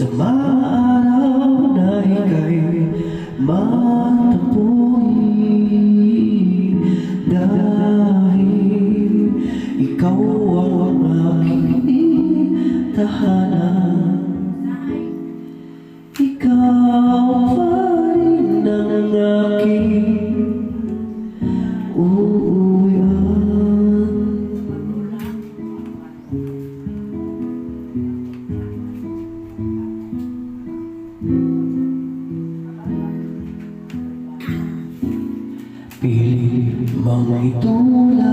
sa maaraw na ika'y matapuin, dahil ikaw ang aking tahanan. Ikaw pa rin ang aking uuwian. Pilit mang itulad